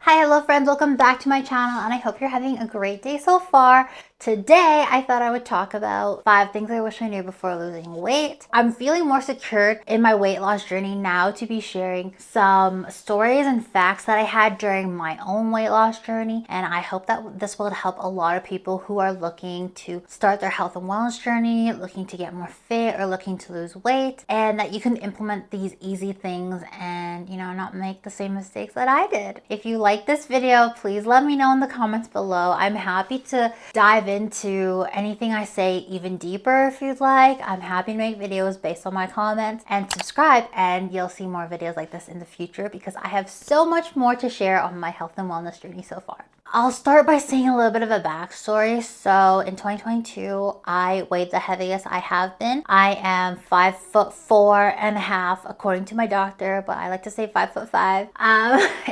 Hi, hello friends, welcome back to my channel and I hope you're having a great day so far. Today, I thought I would talk about 5 things I wish I knew before losing weight. I'm feeling more secured in my weight loss journey now to be sharing some stories and facts that I had during my own weight loss journey. And I hope that this will help a lot of people who are looking to start their health and wellness journey, looking to get more fit or looking to lose weight, and that you can implement these easy things and, not make the same mistakes that I did. If you like this video, please let me know in the comments below. I'm happy to dive into anything I say even deeper if you'd like. I'm happy to make videos based on my comments, and subscribe and you'll see more videos like this in the future because I have so much more to share on my health and wellness journey so far. I'll start by saying a little bit of a backstory. So in 2022, I weighed the heaviest I have been. I am 5'4.5" according to my doctor, but I like to say 5'5".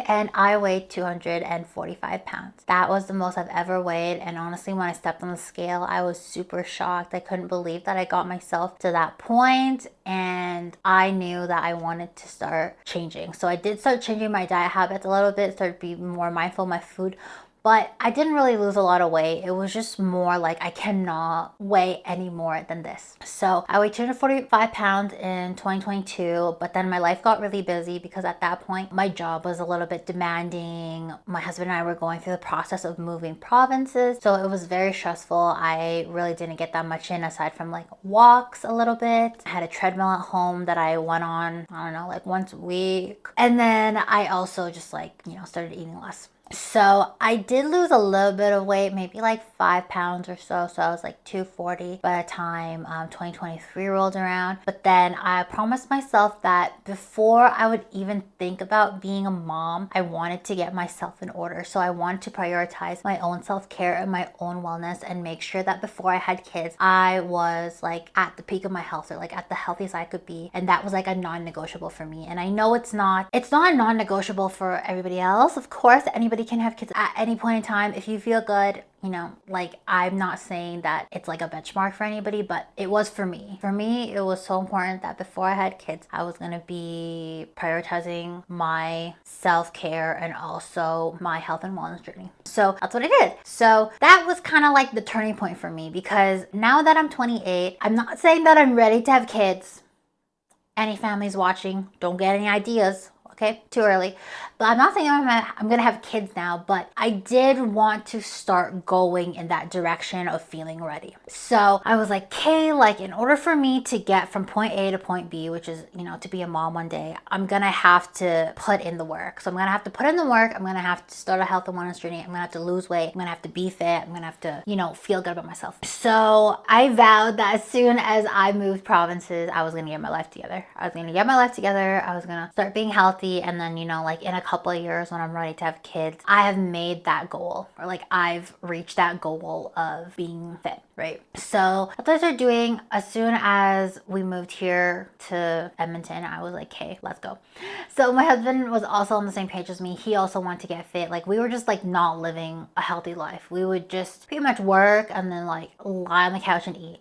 And I weighed 245 pounds. That was the most I've ever weighed. And honestly, when I stepped on the scale, I was super shocked. I couldn't believe that I got myself to that point, and I knew that I wanted to start changing. So I did start changing my diet habits a little bit, started being more mindful of my food. But I didn't really lose a lot of weight. It was just more like I cannot weigh any more than this. So I weighed 245 pounds in 2022, but then my life got really busy because at that point my job was a little bit demanding. My husband and I were going through the process of moving provinces, so it was very stressful. I really didn't get that much in aside from like walks a little bit. I had a treadmill at home that I went on, I don't know, like once a week. And then I also just started eating less. So I did lose a little bit of weight, maybe like 5 pounds or so. So I was like 240 by the time 2023 rolled around. But then I promised myself that before I would even think about being a mom, I wanted to get myself in order. So I wanted to prioritize my own self-care and my own wellness and make sure that before I had kids, I was like at the peak of my health, or like at the healthiest I could be. And that was like a non-negotiable for me. And I know it's not a non-negotiable for everybody else. Of course, anybody can have kids at any point in time if you feel good. Like, I'm not saying that it's like a benchmark for anybody, but it was for me. For me, it was so important that before I had kids, I was gonna be prioritizing my self-care and also my health and wellness journey. So that's what I did. So that was kind of like the turning point for me, because now that I'm 28, I'm not saying that I'm ready to have kids. Any families watching, don't get any ideas. Okay, too early. But I'm not saying I'm gonna have kids now, but I did want to start going in that direction of feeling ready. So I was like, okay, like in order for me to get from point A to point B, which is, to be a mom one day, I'm gonna have to put in the work. So I'm gonna have to put in the work. I'm gonna have to start a health and wellness journey. I'm gonna have to lose weight. I'm gonna have to be fit. I'm gonna have to, feel good about myself. So I vowed that as soon as I moved provinces, I was gonna get my life together. I was gonna get my life together. I was gonna start being healthy. And then, like in a couple of years when I'm ready to have kids, I have made that goal, or like I've reached that goal of being fit, right? So that's what I started doing. As soon as we moved here to Edmonton, I was like, okay, let's go. So my husband was also on the same page as me. He also wanted to get fit. Like, we were just like not living a healthy life. We would just pretty much work and then like lie on the couch and eat.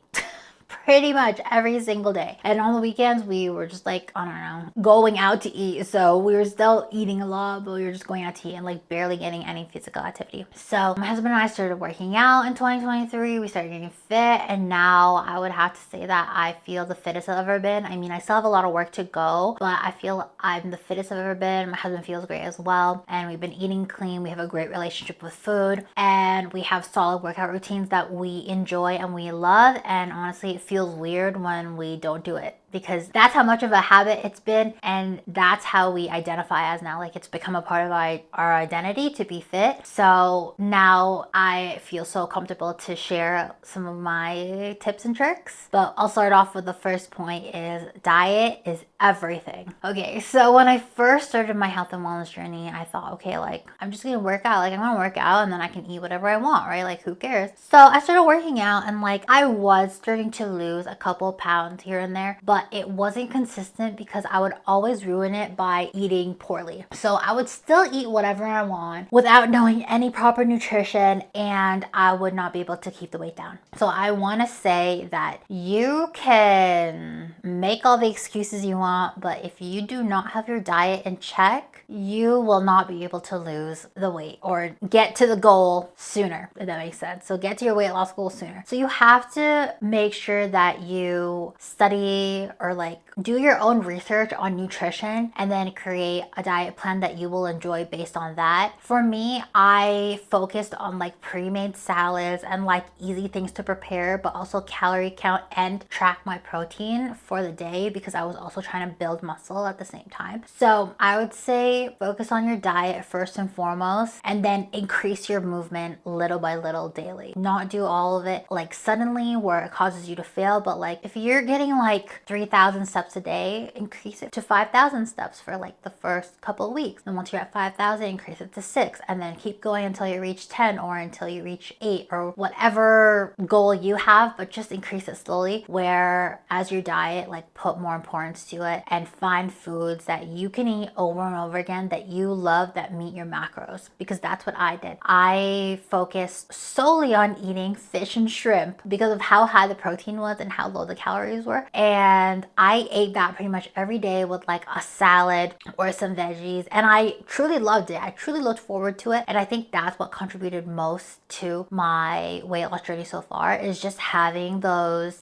Pretty much every single day. And on the weekends, we were just like, I don't know, going out to eat. So we were still eating a lot, but we were just going out to eat and like barely getting any physical activity. So my husband and I started working out in 2023. We started getting fit, and now I would have to say that I feel the fittest I've ever been. I mean, I still have a lot of work to go, but I feel I'm the fittest I've ever been. My husband feels great as well. And we've been eating clean. We have a great relationship with food, and we have solid workout routines that we enjoy and we love. And honestly, it feels weird when we don't do it, because that's how much of a habit it's been, and that's how we identify as now. Like, it's become a part of our identity to be fit. So now I feel so comfortable to share some of my tips and tricks. But I'll start off with the first point: is diet is everything. Okay, so when I first started my health and wellness journey, I thought, okay, like I'm just gonna work out. Like, I'm gonna work out and then I can eat whatever I want, right? Like, who cares? So I started working out, and like I was starting to lose a couple pounds here and there, but it wasn't consistent because I would always ruin it by eating poorly. So I would still eat whatever I want without knowing any proper nutrition, and I would not be able to keep the weight down. So I want to say that you can make all the excuses you want, but if you do not have your diet in check, you will not be able to lose the weight or get to the goal sooner, if that makes sense. So get to your weight loss goal sooner. So you have to make sure that you study or like do your own research on nutrition and then create a diet plan that you will enjoy based on that. For me, I focused on like pre-made salads and like easy things to prepare, but also calorie count and track my protein for the day because I was also trying to build muscle at the same time. So I would say focus on your diet first and foremost, and then increase your movement little by little daily. Not do all of it like suddenly where it causes you to fail, but like if you're getting like 3,000 steps a day, increase it to 5,000 steps for like the first couple of weeks. And once you're at 5,000, increase it to 6, and then keep going until you reach 10 or until you reach 8 or whatever goal you have, but just increase it slowly, where as your diet, like put more importance to it and find foods that you can eat over and over again that you love that meet your macros, because that's what I did. I focused solely on eating fish and shrimp because of how high the protein was and how low the calories were, and I ate that pretty much every day with like a salad or some veggies, and I truly loved it. I truly looked forward to it, and I think that's what contributed most to my weight loss journey so far, is just having those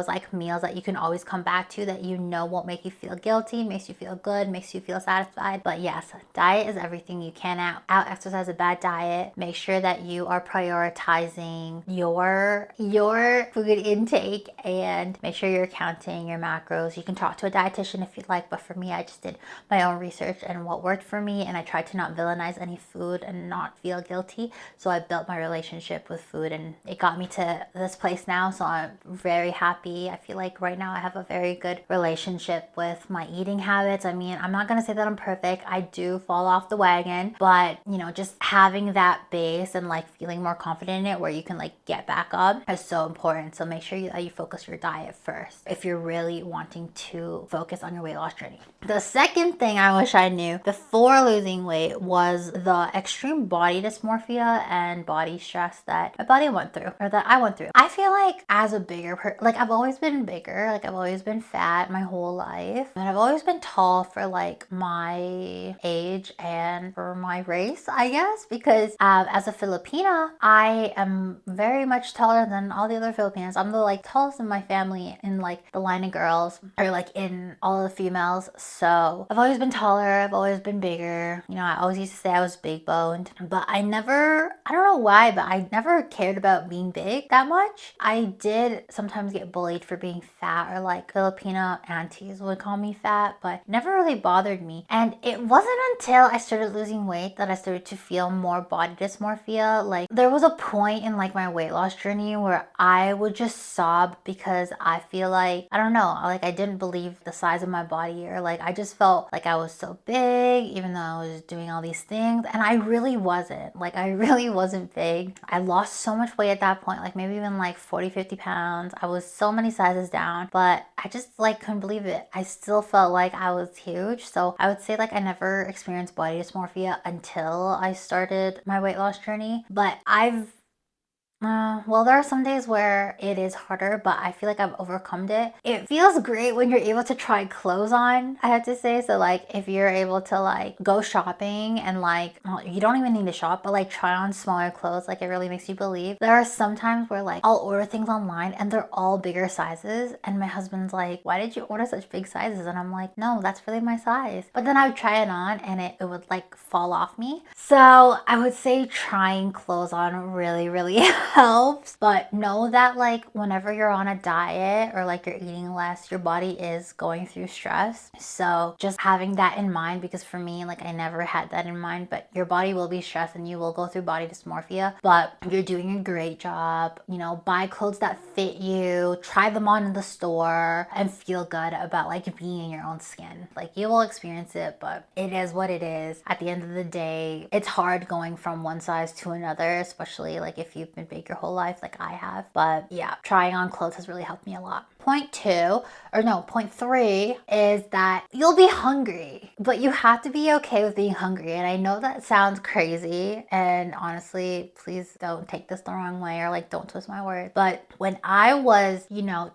like meals that you can always come back to, that you know won't make you feel guilty, makes you feel good, makes you feel satisfied. But yes, diet is everything. You can't out exercise a bad diet. Make sure that you are prioritizing your food intake, and make sure you're counting your macros. You can talk to a dietitian if you'd like, but for me, I just did my own research and what worked for me, and I tried to not villainize any food and not feel guilty. So I built my relationship with food, and it got me to this place now. So I'm very happy. I feel like right now I have a very good relationship with my eating habits. I mean, I'm not gonna say that I'm perfect. I do fall off the wagon, but you know, just having that base and like feeling more confident in it where you can like get back up is so important. So make sure that you focus your diet first if you're really wanting to focus on your weight loss journey. The second thing I wish I knew before losing weight was the extreme body dysmorphia and body stress that my body went through, or that I went through. I feel like as a bigger like I've always been bigger, like I've always been fat my whole life, and I've always been tall for like my age and for my race, I guess, because as a Filipina, I am very much taller than all the other Filipinos. I'm the like tallest in my family in like the line of girls, or like in all of the females. So I've always been taller, I've always been bigger. You know, I always used to say I was big boned, but I don't know why, but I never cared about being big that much. I did sometimes get bullied for being fat, or like Filipino aunties would call me fat, but it never really bothered me. And it wasn't until I started losing weight that I started to feel more body dysmorphia. Like there was a point in like my weight loss journey where I would just sob because I feel like, I don't know, like I didn't believe the size of my body, or like I just felt like I was so big even though I was doing all these things, and I really wasn't. Like I really wasn't big. I lost so much weight at that point, like maybe even like 40-50 pounds. I was so many sizes down, but I just like couldn't believe it. I still felt like I was huge. So I would say like I never experienced body dysmorphia until I started my weight loss journey. But well, there are some days where it is harder, but I feel like I've overcome it. It feels great when you're able to try clothes on, I have to say. So like if you're able to like go shopping and like, well, you don't even need to shop, but like try on smaller clothes, like it really makes you believe. There are some times where like I'll order things online and they're all bigger sizes, and my husband's like, why did you order such big sizes? And I'm like, no, that's really my size. But then I would try it on and it would like fall off me. So I would say trying clothes on really helps, but know that like whenever you're on a diet or like you're eating less, your body is going through stress. So just having that in mind, because for me, like I never had that in mind, but your body will be stressed and you will go through body dysmorphia, but you're doing a great job. You know, buy clothes that fit you, try them on in the store, and feel good about like being in your own skin. Like you will experience it, but it is what it is. At the end of the day, it's hard going from one size to another, especially like if you've been big big your whole life like I have. But yeah, trying on clothes has really helped me a lot. Point 3 is that you'll be hungry, but you have to be okay with being hungry. And I know that sounds crazy, and honestly, please don't take this the wrong way, or like don't twist my words. But when I was,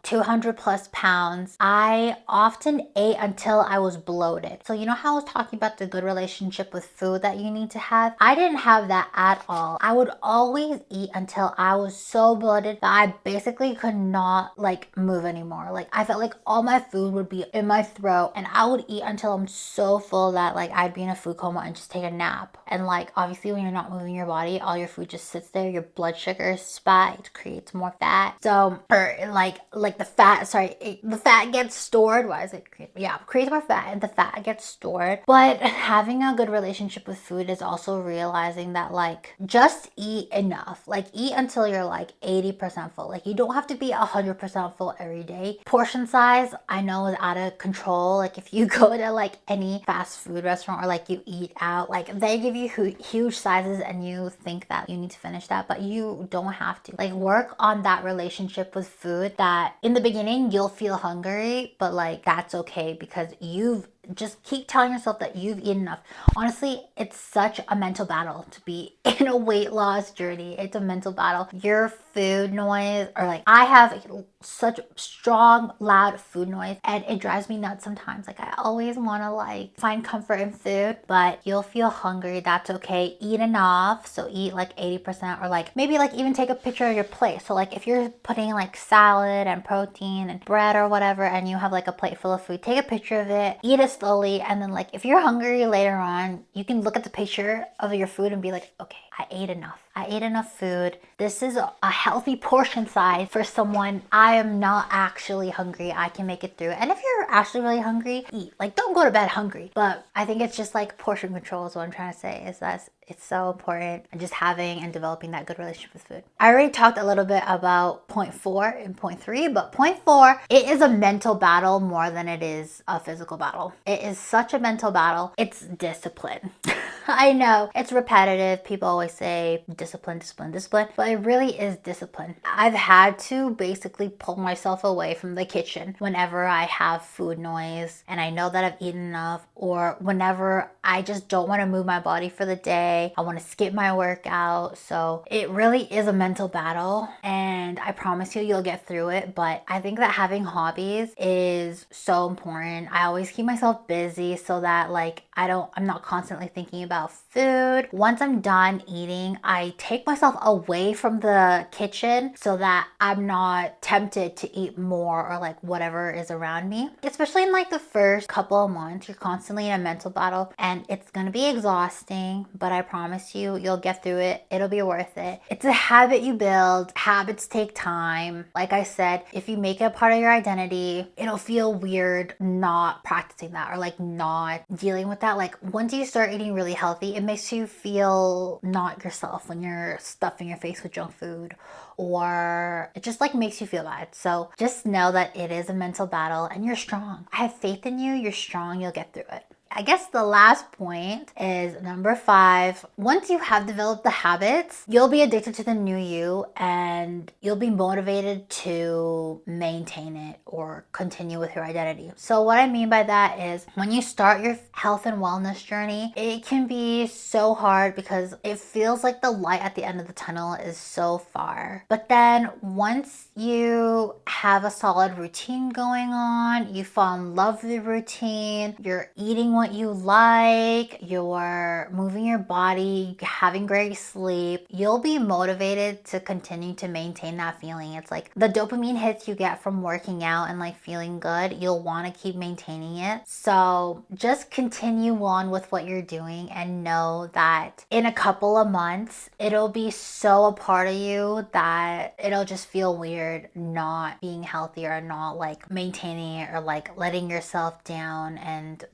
200 plus pounds, I often ate until I was bloated. So you know how I was talking about the good relationship with food that you need to have? I didn't have that at all. I would always eat until I was so bloated that I basically could not like move anymore. Like I felt like all my food would be in my throat, and I would eat until I'm so full that like I'd be in a food coma and just take a nap. And like obviously when you're not moving your body, all your food just sits there, your blood sugar spikes, it creates more fat. So or like the fat, the fat gets stored. Why is it? Yeah, creates more fat and the fat gets stored. But having a good relationship with food is also realizing that like just eat enough. Like eat until you're like 80% full. Like you don't have to be 100% full every day. Portion size, I know, is out of control. Like if you go to like any fast food restaurant or like you eat out, like they give you huge sizes and you think that you need to finish that, but you don't have to. Like work on that relationship with food, that in the beginning you'll feel hungry, but like that's okay because you've just keep telling yourself that you've eaten enough. Honestly, it's such a mental battle to be in a weight loss journey. It's a mental battle. Your food noise, or like I have such strong, loud food noise, and it drives me nuts sometimes. Like I always want to like find comfort in food, but you'll feel hungry. That's okay. Eat enough. So eat like 80%, or like maybe like even take a picture of your plate. So like if you're putting like salad and protein and bread or whatever, and you have like a plate full of food, take a picture of it, eat it slowly, and then like if you're hungry later on, you can look at the picture of your food and be like, okay, I ate enough. I ate enough food. This is a healthy portion size for someone. I am not actually hungry. I can make it through. And if you're actually really hungry, eat. Like don't go to bed hungry. But I think it's just like portion control is what I'm trying to say, is that it's so important, and just having and developing that good relationship with food. I already talked a little bit about point 4 and point 3, but point 4, it is a mental battle more than it is a physical battle. It is such a mental battle. It's discipline. I know it's repetitive. People always say discipline, discipline, discipline, but it really is discipline. I've had to basically pull myself away from the kitchen whenever I have food noise and I know that I've eaten enough, or whenever I just don't want to move my body for the day. I want to skip my workout. So it really is a mental battle, and I promise you'll get through it. But I think that having hobbies is so important. I always keep myself busy so that like I'm not constantly thinking about food. Once I'm done eating, I take myself away from the kitchen so that I'm not tempted to eat more, or like whatever is around me. Especially in like the first couple of months, you're constantly in a mental battle and it's gonna be exhausting, but I promise you'll get through it. It'll be worth it. It's a habit you build. Habits take time. Like I said, if you make it a part of your identity, it'll feel weird not practicing that, or like not dealing with that. Like once you start eating really healthy, it makes you feel not yourself when you're stuffing your face with junk food, or it just like makes you feel bad. So just know that it is a mental battle and you're strong. I have faith in you. You're strong. You'll get through it. I guess the last point is number 5. Once you have developed the habits, you'll be addicted to the new you, and you'll be motivated to maintain it or continue with your identity. So what I mean by that is when you start your health and wellness journey, it can be so hard because it feels like the light at the end of the tunnel is so far. But then once you have a solid routine going on, you fall in love with the routine, you're eating what you like, you're moving your body, having great sleep, you'll be motivated to continue to maintain that feeling. It's like the dopamine hits you get from working out and like feeling good, you'll want to keep maintaining it. So just continue on with what you're doing and know that in a couple of months, it'll be so a part of you that it'll just feel weird not being healthy, or not like maintaining it, or like letting yourself down and,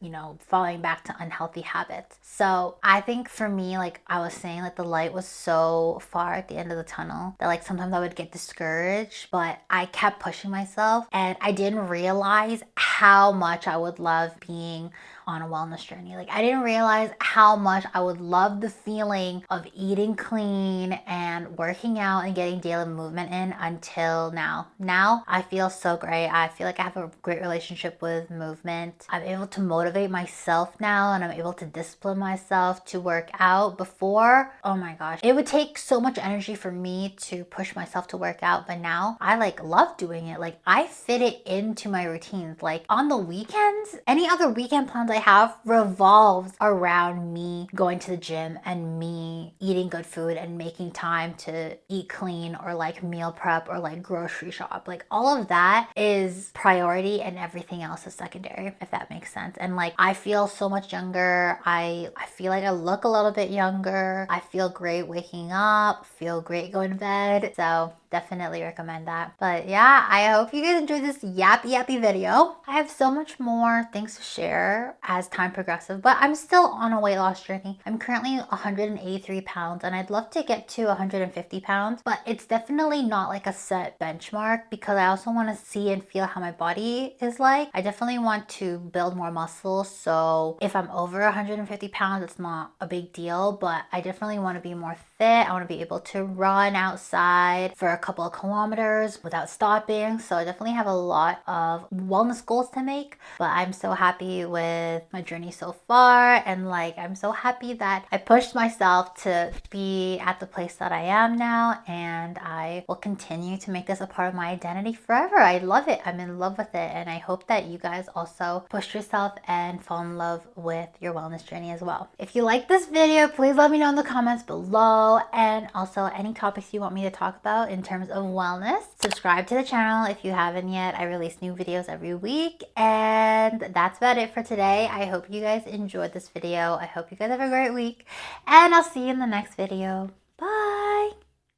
falling back to unhealthy habits. So I think for me, like I was saying, like the light was so far at the end of the tunnel that like sometimes I would get discouraged, but I kept pushing myself, and I didn't realize how much I would love being on a wellness journey. Like I didn't realize how much I would love the feeling of eating clean and working out and getting daily movement in until now. Now I feel so great. I feel like I have a great relationship with movement. I'm able to motivate myself now, and I'm able to discipline myself to work out. Before, oh my gosh, it would take so much energy for me to push myself to work out, but now I like love doing it. Like I fit it into my routines. Like on the weekends, any other weekend plans I have revolves around me going to the gym and me eating good food and making time to eat clean or like meal prep or like grocery shop. Like all of that is priority and everything else is secondary, if that makes sense. And like I feel so much younger. I feel like I look a little bit younger. I feel great waking up, feel great going to bed. So definitely recommend that. But yeah, I hope you guys enjoyed this yappy video. I have so much more things to share as time progresses, but I'm still on a weight loss journey. I'm currently 183 pounds and I'd love to get to 150 pounds, but it's definitely not like a set benchmark because I also want to see and feel how my body is like. I definitely want to build more muscle, so if I'm over 150 pounds, it's not a big deal, but I definitely want to be more fit. I want to be able to run outside for a couple of kilometers without stopping. So I definitely have a lot of wellness goals to make, but I'm so happy with my journey so far. And like, I'm so happy that I pushed myself to be at the place that I am now. And I will continue to make this a part of my identity forever. I love it. I'm in love with it. And I hope that you guys also push yourself and fall in love with your wellness journey as well. If you like this video, please let me know in the comments below. And also any topics you want me to talk about in terms of wellness. Subscribe to the channel if you haven't yet. I release new videos every week. And that's about it for today. I hope you guys enjoyed this video. I hope you guys have a great week. And I'll see you in the next video. Bye!